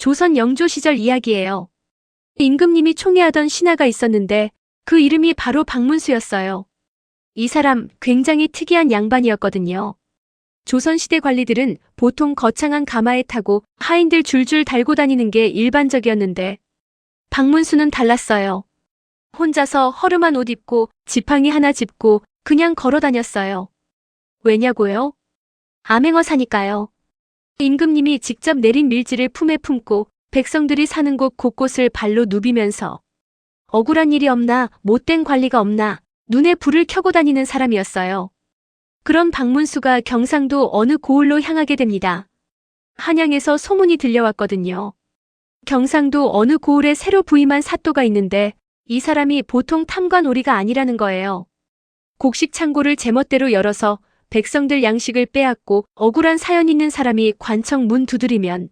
조선 영조 시절 이야기예요. 임금님이 총애하던 신하가 있었는데 그 이름이 바로 박문수였어요. 이 사람 굉장히 특이한 양반이었거든요. 조선시대 관리들은 보통 거창한 가마에 타고 하인들 줄줄 달고 다니는 게 일반적이었는데 박문수는 달랐어요. 혼자서 허름한 옷 입고 지팡이 하나 짚고 그냥 걸어 다녔어요. 왜냐고요? 암행어 사니까요. 임금님이 직접 내린 밀지를 품에 품고 백성들이 사는 곳 곳곳을 발로 누비면서 억울한 일이 없나, 못된 관리가 없나 눈에 불을 켜고 다니는 사람이었어요. 그런 박문수가 경상도 어느 고을로 향하게 됩니다. 한양에서 소문이 들려왔거든요. 경상도 어느 고을에 새로 부임한 사또가 있는데 이 사람이 보통 탐관오리가 아니라는 거예요. 곡식 창고를 제멋대로 열어서 백성들 양식을 빼앗고 억울한 사연 있는 사람이 관청 문 두드리면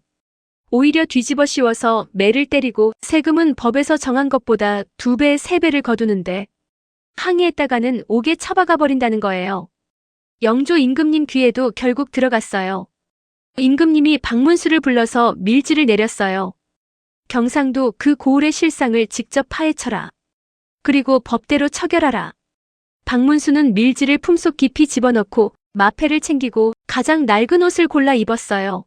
오히려 뒤집어 씌워서 매를 때리고 세금은 법에서 정한 것보다 2배, 3배를 거두는데 항의했다가는 옥에 처박아 버린다는 거예요. 영조 임금님 귀에도 결국 들어갔어요. 임금님이 박문수를 불러서 밀지를 내렸어요. 경상도 그 고을의 실상을 직접 파헤쳐라. 그리고 법대로 처결하라. 박문수는 밀지를 품속 깊이 집어넣고 마패를 챙기고 가장 낡은 옷을 골라 입었어요.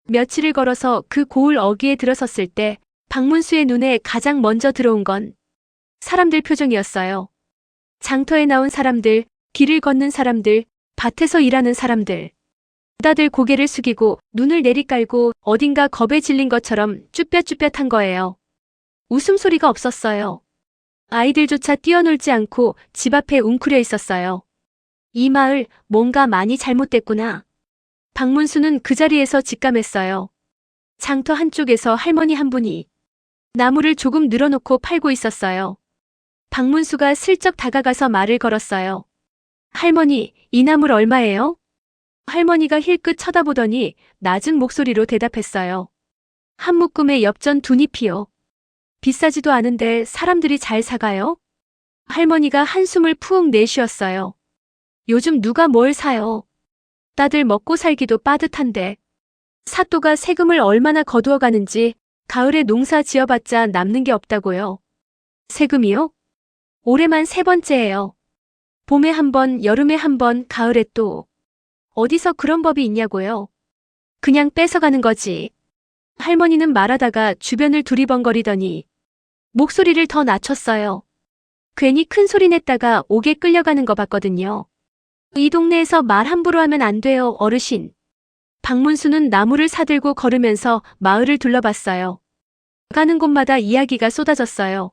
며칠을 걸어서 그 고을 어귀에 들어섰을 때 박문수의 눈에 가장 먼저 들어온 건 사람들 표정이었어요. 장터에 나온 사람들, 길을 걷는 사람들, 밭에서 일하는 사람들. 다들 고개를 숙이고 눈을 내리깔고 어딘가 겁에 질린 것처럼 쭈뼛쭈뼛한 거예요. 웃음소리가 없었어요. 아이들조차 뛰어놀지 않고 집 앞에 웅크려 있었어요. 이 마을 뭔가 많이 잘못됐구나. 박문수는 그 자리에서 직감했어요. 장터 한쪽에서 할머니 한 분이 나무를 조금 늘어놓고 팔고 있었어요. 박문수가 슬쩍 다가가서 말을 걸었어요. 할머니, 이 나물 얼마예요? 할머니가 힐끗 쳐다보더니 낮은 목소리로 대답했어요. 한 묶음에 엽전 2잎이요. 비싸지도 않은데 사람들이 잘 사가요? 할머니가 한숨을 푹 내쉬었어요. 요즘 누가 뭘 사요? 다들 먹고 살기도 빠듯한데. 사또가 세금을 얼마나 거두어 가는지 가을에 농사 지어봤자 남는 게 없다고요. 세금이요? 올해만 3번째예요. 봄에 1번, 여름에 1번, 가을에 또. 어디서 그런 법이 있냐고요. 그냥 뺏어가는 거지. 할머니는 말하다가 주변을 두리번거리더니 목소리를 더 낮췄어요. 괜히 큰 소리 냈다가 옥에 끌려가는 거 봤거든요. 이 동네에서 말 함부로 하면 안 돼요, 어르신. 박문수는 나무를 사들고 걸으면서 마을을 둘러봤어요. 가는 곳마다 이야기가 쏟아졌어요.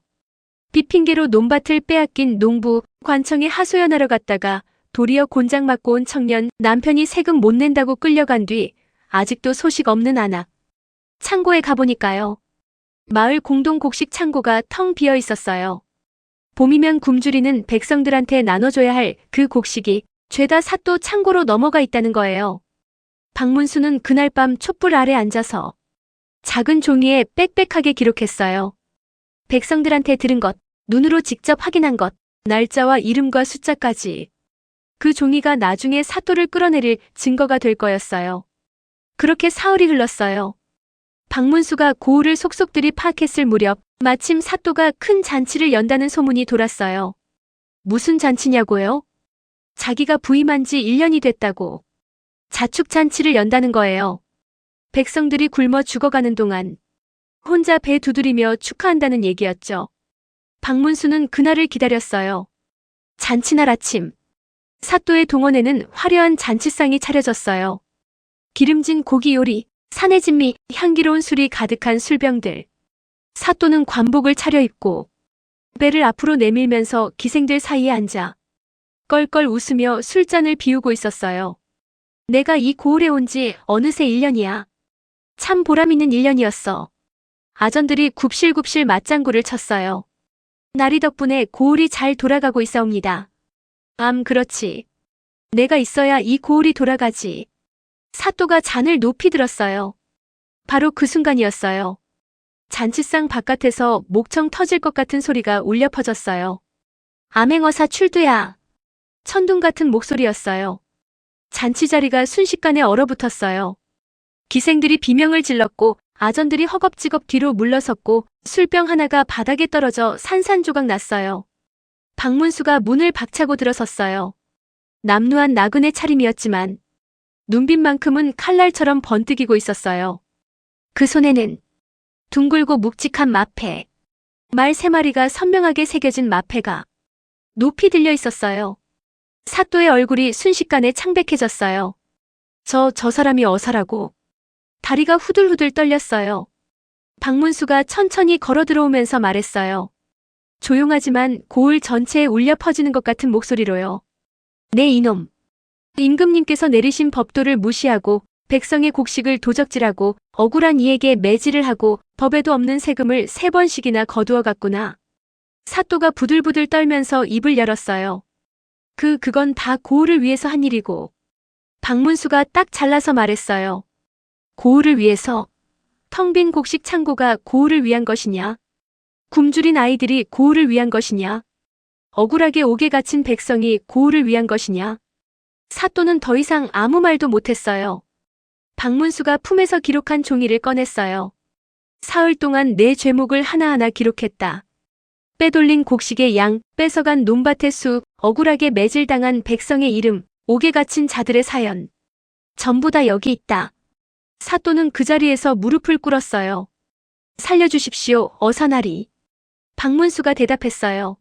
빚핑계로 논밭을 빼앗긴 농부, 관청에 하소연하러 갔다가 도리어 곤장 맞고 온 청년, 남편이 세금 못 낸다고 끌려간 뒤 아직도 소식 없는 아낙. 창고에 가보니까요. 마을 공동 곡식 창고가 텅 비어 있었어요. 봄이면 굶주리는 백성들한테 나눠줘야 할 그 곡식이 죄다 사또 창고로 넘어가 있다는 거예요. 박문수는 그날 밤 촛불 아래 앉아서 작은 종이에 빽빽하게 기록했어요. 백성들한테 들은 것, 눈으로 직접 확인한 것, 날짜와 이름과 숫자까지. 그 종이가 나중에 사또를 끌어내릴 증거가 될 거였어요. 그렇게 사흘이 흘렀어요. 박문수가 고을을 속속들이 파악했을 무렵 마침 사또가 큰 잔치를 연다는 소문이 돌았어요. 무슨 잔치냐고요? 자기가 부임한 지 1년이 됐다고. 자축잔치를 연다는 거예요. 백성들이 굶어 죽어가는 동안 혼자 배 두드리며 축하한다는 얘기였죠. 박문수는 그날을 기다렸어요. 잔치날 아침. 사또의 동원에는 화려한 잔치상이 차려졌어요. 기름진 고기 요리, 산의 진미, 향기로운 술이 가득한 술병들. 사또는 관복을 차려입고 배를 앞으로 내밀면서 기생들 사이에 앉아 껄껄 웃으며 술잔을 비우고 있었어요. 내가 이 고을에 온 지 어느새 1년이야. 참 보람있는 1년이었어. 아전들이 굽실굽실 맞장구를 쳤어요. 나리 덕분에 고을이 잘 돌아가고 있사옵니다. 그렇지. 내가 있어야 이 고을이 돌아가지. 사또가 잔을 높이 들었어요. 바로 그 순간이었어요. 잔치상 바깥에서 목청 터질 것 같은 소리가 울려 퍼졌어요. 암행어사 출두야. 천둥 같은 목소리였어요. 잔치 자리가 순식간에 얼어붙었어요. 기생들이 비명을 질렀고 아전들이 허겁지겁 뒤로 물러섰고 술병 하나가 바닥에 떨어져 산산조각 났어요. 박문수가 문을 박차고 들어섰어요. 남루한 나그네 차림이었지만 눈빛만큼은 칼날처럼 번뜩이고 있었어요. 그 손에는 둥글고 묵직한 마패, 말 3마리가 선명하게 새겨진 마패가 높이 들려 있었어요. 사또의 얼굴이 순식간에 창백해졌어요. 저 사람이 어사라고. 다리가 후들후들 떨렸어요. 박문수가 천천히 걸어 들어오면서 말했어요. 조용하지만 고을 전체에 울려 퍼지는 것 같은 목소리로요. 네 이놈. 임금님께서 내리신 법도를 무시하고 백성의 곡식을 도적질하고 억울한 이에게 매질을 하고 법에도 없는 세금을 3번씩이나 거두어 갔구나. 사또가 부들부들 떨면서 입을 열었어요. 그건 다 고을을 위해서 한 일이고. 박문수가 딱 잘라서 말했어요. 고을을 위해서? 텅 빈 곡식 창고가 고을을 위한 것이냐? 굶주린 아이들이 고을을 위한 것이냐? 억울하게 옥에 갇힌 백성이 고을을 위한 것이냐? 사또는 더 이상 아무 말도 못했어요. 박문수가 품에서 기록한 종이를 꺼냈어요. 사흘 동안 내 죄목을 하나하나 기록했다. 빼돌린 곡식의 양, 뺏어간 논밭의 수, 억울하게 매질당한 백성의 이름, 옥에 갇힌 자들의 사연. 전부 다 여기 있다. 사또는 그 자리에서 무릎을 꿇었어요. 살려주십시오, 어사나리. 박문수가 대답했어요.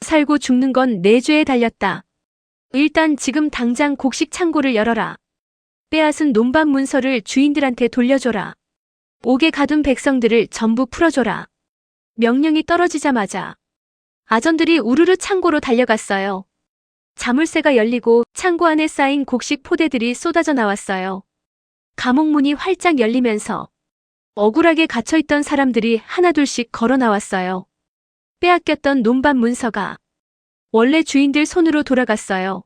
살고 죽는 건 내 죄에 달렸다. 일단 지금 당장 곡식 창고를 열어라. 빼앗은 논밭 문서를 주인들한테 돌려줘라. 옥에 가둔 백성들을 전부 풀어줘라. 명령이 떨어지자마자 아전들이 우르르 창고로 달려갔어요. 자물쇠가 열리고 창고 안에 쌓인 곡식 포대들이 쏟아져 나왔어요. 감옥문이 활짝 열리면서 억울하게 갇혀있던 사람들이 하나둘씩 걸어 나왔어요. 빼앗겼던 논밭 문서가 원래 주인들 손으로 돌아갔어요.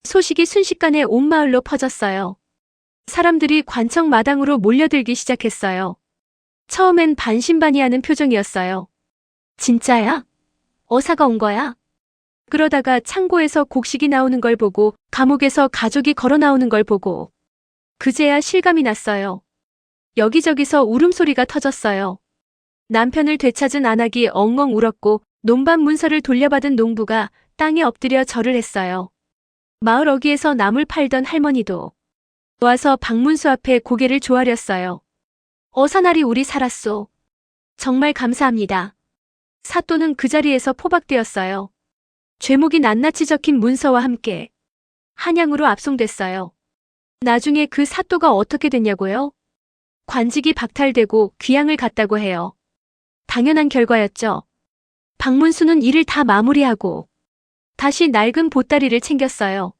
소식이 순식간에 온 마을로 퍼졌어요. 사람들이 관청 마당으로 몰려들기 시작했어요. 처음엔 반신반의하는 표정이었어요. 진짜야? 어사가 온 거야? 그러다가 창고에서 곡식이 나오는 걸 보고 감옥에서 가족이 걸어 나오는 걸 보고 그제야 실감이 났어요. 여기저기서 울음소리가 터졌어요. 남편을 되찾은 안악이 엉엉 울었고 논밭 문서를 돌려받은 농부가 땅에 엎드려 절을 했어요. 마을 어귀에서 나물 팔던 할머니도 와서 박문수 앞에 고개를 조아렸어요. 어사날이 우리 살았소. 정말 감사합니다. 사또는 그 자리에서 포박되었어요. 죄목이 낱낱이 적힌 문서와 함께 한양으로 압송됐어요. 나중에 그 사또가 어떻게 됐냐고요? 관직이 박탈되고 귀양을 갔다고 해요. 당연한 결과였죠. 박문수는 일을 다 마무리하고 다시 낡은 보따리를 챙겼어요.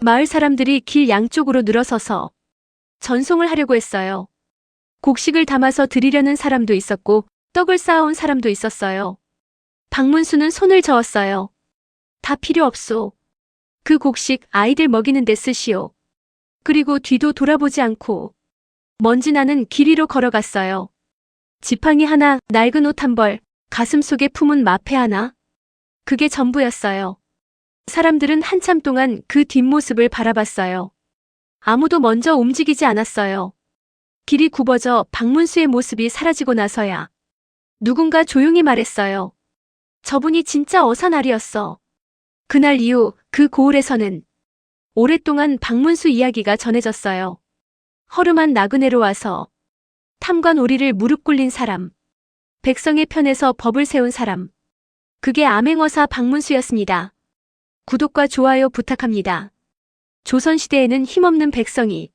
마을 사람들이 길 양쪽으로 늘어서서 전송을 하려고 했어요. 곡식을 담아서 드리려는 사람도 있었고 떡을 쌓아온 사람도 있었어요. 박문수는 손을 저었어요. 다 필요 없소. 그 곡식 아이들 먹이는 데 쓰시오. 그리고 뒤도 돌아보지 않고 먼지 나는 길 위로 걸어갔어요. 지팡이 하나, 낡은 옷 한 벌, 가슴 속에 품은 마패 하나. 그게 전부였어요. 사람들은 한참 동안 그 뒷모습을 바라봤어요. 아무도 먼저 움직이지 않았어요. 길이 굽어져 박문수의 모습이 사라지고 나서야 누군가 조용히 말했어요. 저분이 진짜 어사날이었어. 그날 이후 그 고을에서는 오랫동안 박문수 이야기가 전해졌어요. 허름한 나그네로 와서 탐관 오리를 무릎 꿇린 사람, 백성의 편에서 법을 세운 사람. 그게 암행어사 박문수였습니다. 구독과 좋아요 부탁합니다. 조선시대에는 힘없는 백성이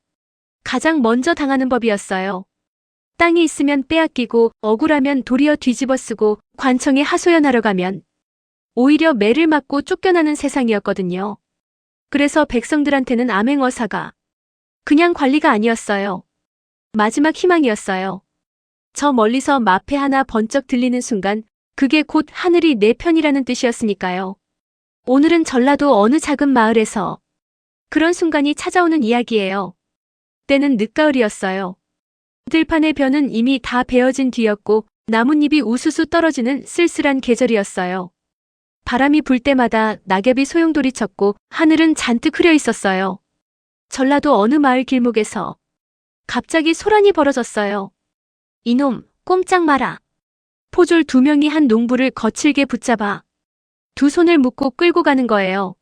가장 먼저 당하는 법이었어요. 땅이 있으면 빼앗기고 억울하면 도리어 뒤집어쓰고 관청에 하소연하러 가면 오히려 매를 맞고 쫓겨나는 세상이었거든요. 그래서 백성들한테는 암행어사가 그냥 관리가 아니었어요. 마지막 희망이었어요. 저 멀리서 마패 하나 번쩍 들리는 순간 그게 곧 하늘이 내 편이라는 뜻이었으니까요. 오늘은 전라도 어느 작은 마을에서 그런 순간이 찾아오는 이야기예요. 때는 늦가을이었어요. 들판의 벼는 이미 다 베어진 뒤였고 나뭇잎이 우수수 떨어지는 쓸쓸한 계절이었어요. 바람이 불 때마다 낙엽이 소용돌이쳤고 하늘은 잔뜩 흐려 있었어요. 전라도 어느 마을 길목에서 갑자기 소란이 벌어졌어요. 이놈, 꼼짝 마라. 포졸 2명이 한 농부를 거칠게 붙잡아 두 손을 묶고 끌고 가는 거예요.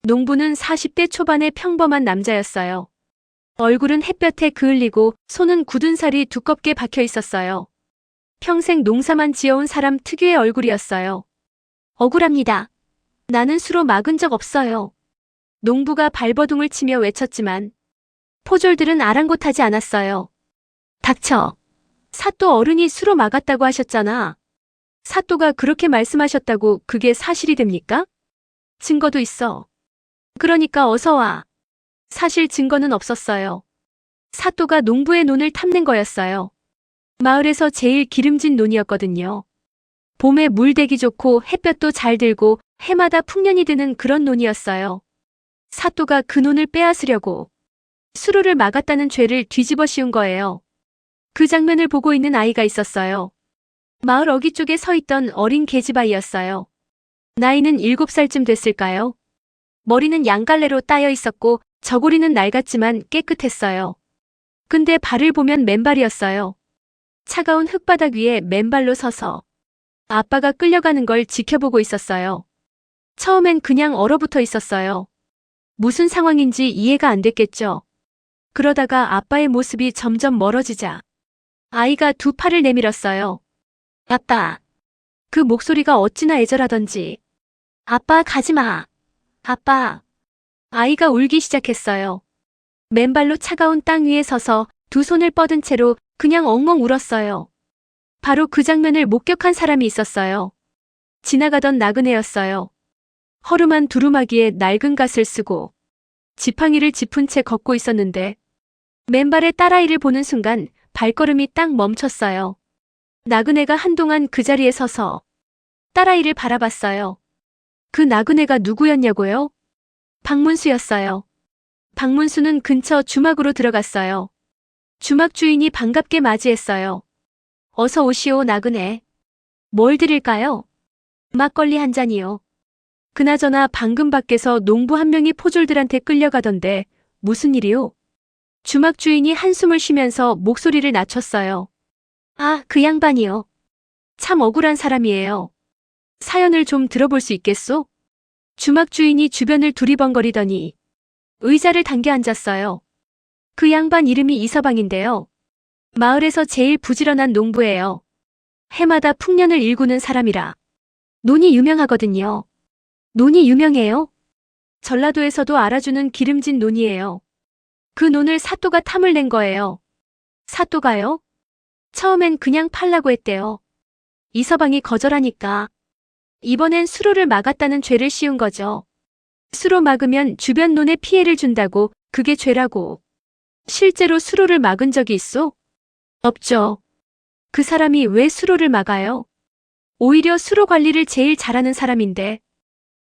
농부는 40대 초반의 평범한 남자였어요. 얼굴은 햇볕에 그을리고 손은 굳은 살이 두껍게 박혀 있었어요. 평생 농사만 지어온 사람 특유의 얼굴이었어요. 억울합니다. 나는 수로 막은 적 없어요. 농부가 발버둥을 치며 외쳤지만 포졸들은 아랑곳하지 않았어요. 닥쳐. 사또 어른이 수로 막았다고 하셨잖아. 사또가 그렇게 말씀하셨다고 그게 사실이 됩니까? 증거도 있어. 그러니까 어서 와. 사실 증거는 없었어요. 사또가 농부의 논을 탐낸 거였어요. 마을에서 제일 기름진 논이었거든요. 봄에 물 대기 좋고 햇볕도 잘 들고 해마다 풍년이 드는 그런 논이었어요. 사또가 그 논을 빼앗으려고 수로를 막았다는 죄를 뒤집어 씌운 거예요. 그 장면을 보고 있는 아이가 있었어요. 마을 어귀 쪽에 서 있던 어린 계집아이였어요. 나이는 7살쯤 됐을까요? 머리는 양갈래로 따여 있었고 저고리는 낡았지만 깨끗했어요. 근데 발을 보면 맨발이었어요. 차가운 흙바닥 위에 맨발로 서서 아빠가 끌려가는 걸 지켜보고 있었어요. 처음엔 그냥 얼어붙어 있었어요. 무슨 상황인지 이해가 안 됐겠죠. 그러다가 아빠의 모습이 점점 멀어지자 아이가 두 팔을 내밀었어요. 아빠. 그 목소리가 어찌나 애절하던지. 아빠 가지마. 아빠. 아이가 울기 시작했어요. 맨발로 차가운 땅 위에 서서 두 손을 뻗은 채로 그냥 엉엉 울었어요. 바로 그 장면을 목격한 사람이 있었어요. 지나가던 나그네였어요. 허름한 두루마기에 낡은 갓을 쓰고 지팡이를 짚은 채 걷고 있었는데 맨발의 딸아이를 보는 순간 발걸음이 딱 멈췄어요. 나그네가 한동안 그 자리에 서서 딸아이를 바라봤어요. 그 나그네가 누구였냐고요? 박문수였어요. 박문수는 근처 주막으로 들어갔어요. 주막 주인이 반갑게 맞이했어요. 어서 오시오 나그네. 뭘 드릴까요? 막걸리 한 잔이요. 그나저나 방금 밖에서 농부 한 명이 포졸들한테 끌려가던데 무슨 일이요? 주막 주인이 한숨을 쉬면서 목소리를 낮췄어요. 아, 그 양반이요. 참 억울한 사람이에요. 사연을 좀 들어볼 수 있겠소? 주막 주인이 주변을 두리번거리더니 의자를 당겨 앉았어요. 그 양반 이름이 이서방인데요. 마을에서 제일 부지런한 농부예요. 해마다 풍년을 일구는 사람이라 논이 유명하거든요. 논이 유명해요? 전라도에서도 알아주는 기름진 논이에요. 그 논을 사또가 탐을 낸 거예요. 사또가요? 처음엔 그냥 팔라고 했대요. 이서방이 거절하니까 이번엔 수로를 막았다는 죄를 씌운 거죠. 수로 막으면 주변 논에 피해를 준다고 그게 죄라고. 실제로 수로를 막은 적이 있어? 없죠. 그 사람이 왜 수로를 막아요? 오히려 수로 관리를 제일 잘하는 사람인데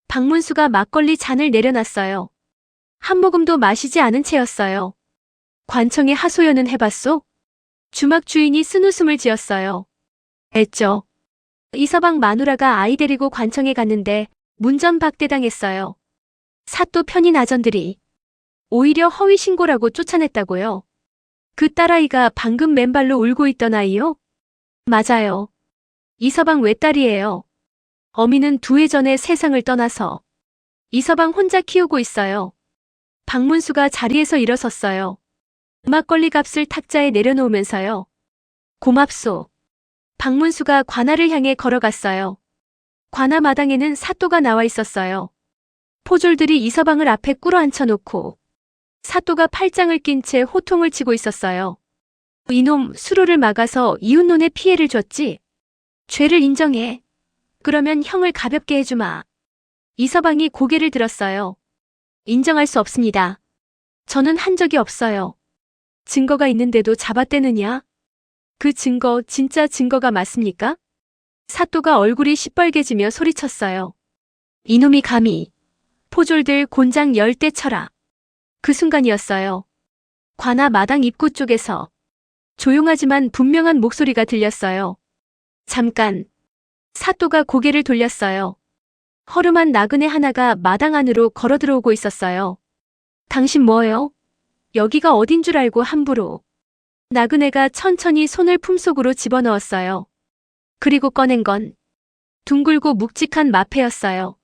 박문수가 막걸리 잔을 내려놨어요. 한 모금도 마시지 않은 채였어요. 관청의 하소연은 해봤소? 주막 주인이 쓴웃음을 지었어요. 했죠. 이서방 마누라가 아이 데리고 관청에 갔는데 문전박대당했어요. 사또 편인 아전들이 오히려 허위 신고라고 쫓아냈다고요. 그 딸아이가 방금 맨발로 울고 있던 아이요? 맞아요. 이서방 외딸이에요. 어미는 2해 전에 세상을 떠나서 이서방 혼자 키우고 있어요. 박문수가 자리에서 일어섰어요. 막걸리 값을 탁자에 내려놓으면서요. 고맙소. 박문수가 관아를 향해 걸어갔어요. 관아 마당에는 사또가 나와 있었어요. 포졸들이 이서방을 앞에 꿇어 앉혀놓고 사또가 팔짱을 낀 채 호통을 치고 있었어요. 이놈 수로를 막아서 이웃논에 피해를 줬지. 죄를 인정해. 그러면 형을 가볍게 해주마. 이서방이 고개를 들었어요. 인정할 수 없습니다. 저는 한 적이 없어요. 증거가 있는데도 잡아떼느냐? 그 증거 진짜 증거가 맞습니까? 사또가 얼굴이 시뻘개지며 소리쳤어요. 이놈이 감히. 포졸들 곤장 10대 쳐라. 그 순간이었어요. 관아 마당 입구 쪽에서 조용하지만 분명한 목소리가 들렸어요. 잠깐. 사또가 고개를 돌렸어요. 허름한 나그네 하나가 마당 안으로 걸어 들어오고 있었어요. 당신 뭐예요? 여기가 어딘 줄 알고 함부로. 나그네가 천천히 손을 품속으로 집어넣었어요. 그리고 꺼낸 건 둥글고 묵직한 마패였어요.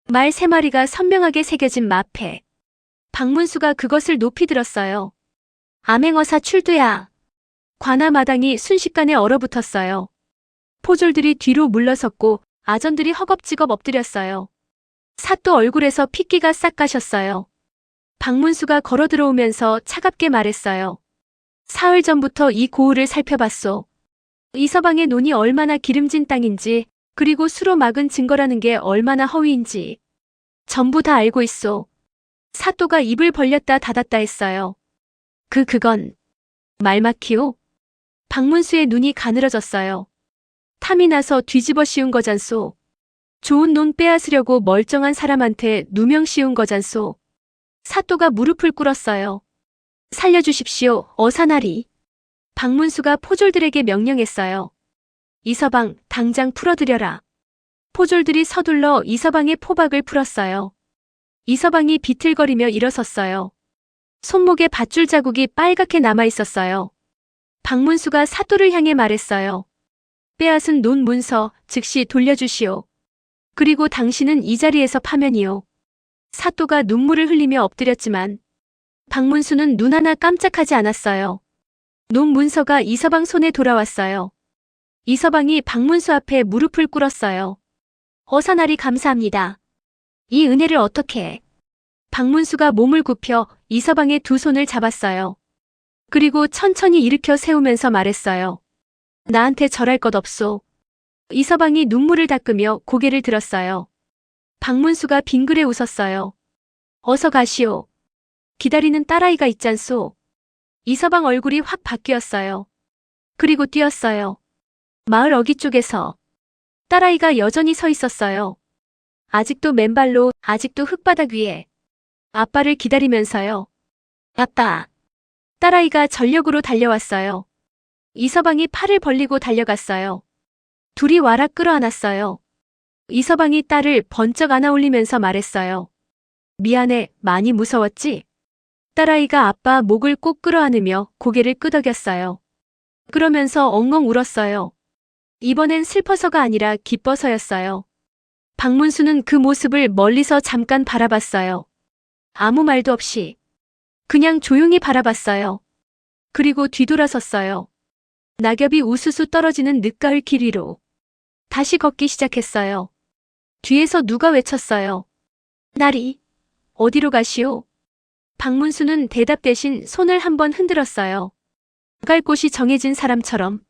말 3마리가 선명하게 새겨진 마패. 박문수가 그것을 높이 들었어요. 암행어사 출두야. 관아 마당이 순식간에 얼어붙었어요. 포졸들이 뒤로 물러섰고 아전들이 허겁지겁 엎드렸어요. 사또 얼굴에서 핏기가 싹 가셨어요. 박문수가 걸어 들어오면서 차갑게 말했어요. 사흘 전부터 이 고을을 살펴봤소. 이 서방의 논이 얼마나 기름진 땅인지, 그리고 수로 막은 증거라는 게 얼마나 허위인지 전부 다 알고 있소. 사또가 입을 벌렸다 닫았다 했어요. 그건 말마키오? 박문수의 눈이 가늘어졌어요. 탐이 나서 뒤집어 씌운 거잖소. 좋은 논 빼앗으려고 멀쩡한 사람한테 누명 씌운 거잖소. 사또가 무릎을 꿇었어요. 살려주십시오, 어사나리. 박문수가 포졸들에게 명령했어요. 이서방, 당장 풀어드려라. 포졸들이 서둘러 이서방의 포박을 풀었어요. 이서방이 비틀거리며 일어섰어요. 손목에 밧줄 자국이 빨갛게 남아있었어요. 박문수가 사또를 향해 말했어요. 빼앗은 논 문서 즉시 돌려주시오. 그리고 당신은 이 자리에서 파면이오. 사또가 눈물을 흘리며 엎드렸지만 박문수는 눈 하나 깜짝하지 않았어요. 논 문서가 이서방 손에 돌아왔어요. 이서방이 박문수 앞에 무릎을 꿇었어요. 어사나리 감사합니다. 이 은혜를 어떻게? 박문수가 몸을 굽혀 이서방의 두 손을 잡았어요. 그리고 천천히 일으켜 세우면서 말했어요. 나한테 절할 것 없소. 이서방이 눈물을 닦으며 고개를 들었어요. 박문수가 빙그레 웃었어요. 어서 가시오. 기다리는 딸아이가 있잖소. 이서방 얼굴이 확 바뀌었어요. 그리고 뛰었어요. 마을 어귀 쪽에서 딸아이가 여전히 서 있었어요. 아직도 맨발로, 아직도 흙바닥 위에 아빠를 기다리면서요. 아빠. 딸아이가 전력으로 달려왔어요. 이서방이 팔을 벌리고 달려갔어요. 둘이 와락 끌어안았어요. 이서방이 딸을 번쩍 안아 올리면서 말했어요. 미안해, 많이 무서웠지? 딸아이가 아빠 목을 꼭 끌어안으며 고개를 끄덕였어요. 그러면서 엉엉 울었어요. 이번엔 슬퍼서가 아니라 기뻐서였어요. 박문수는 그 모습을 멀리서 잠깐 바라봤어요. 아무 말도 없이 그냥 조용히 바라봤어요. 그리고 뒤돌아섰어요. 낙엽이 우수수 떨어지는 늦가을 길 위로 다시 걷기 시작했어요. 뒤에서 누가 외쳤어요. 나리, 어디로 가시오? 박문수는 대답 대신 손을 한번 흔들었어요. 갈 곳이 정해진 사람처럼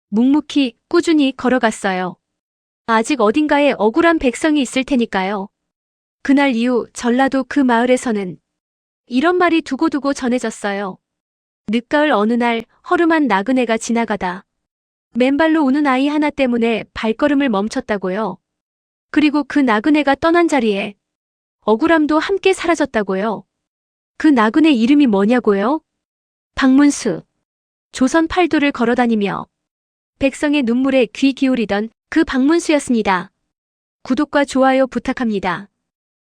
묵묵히 꾸준히 걸어갔어요. 아직 어딘가에 억울한 백성이 있을 테니까요. 그날 이후 전라도 그 마을에서는 이런 말이 두고두고 전해졌어요. 늦가을 어느 날 허름한 나그네가 지나가다 맨발로 우는 아이 하나 때문에 발걸음을 멈췄다고요. 그리고 그 나그네가 떠난 자리에 억울함도 함께 사라졌다고요. 그 나그네 이름이 뭐냐고요? 박문수. 조선 팔도를 걸어다니며 백성의 눈물에 귀 기울이던 그 박문수였습니다. 구독과 좋아요 부탁합니다.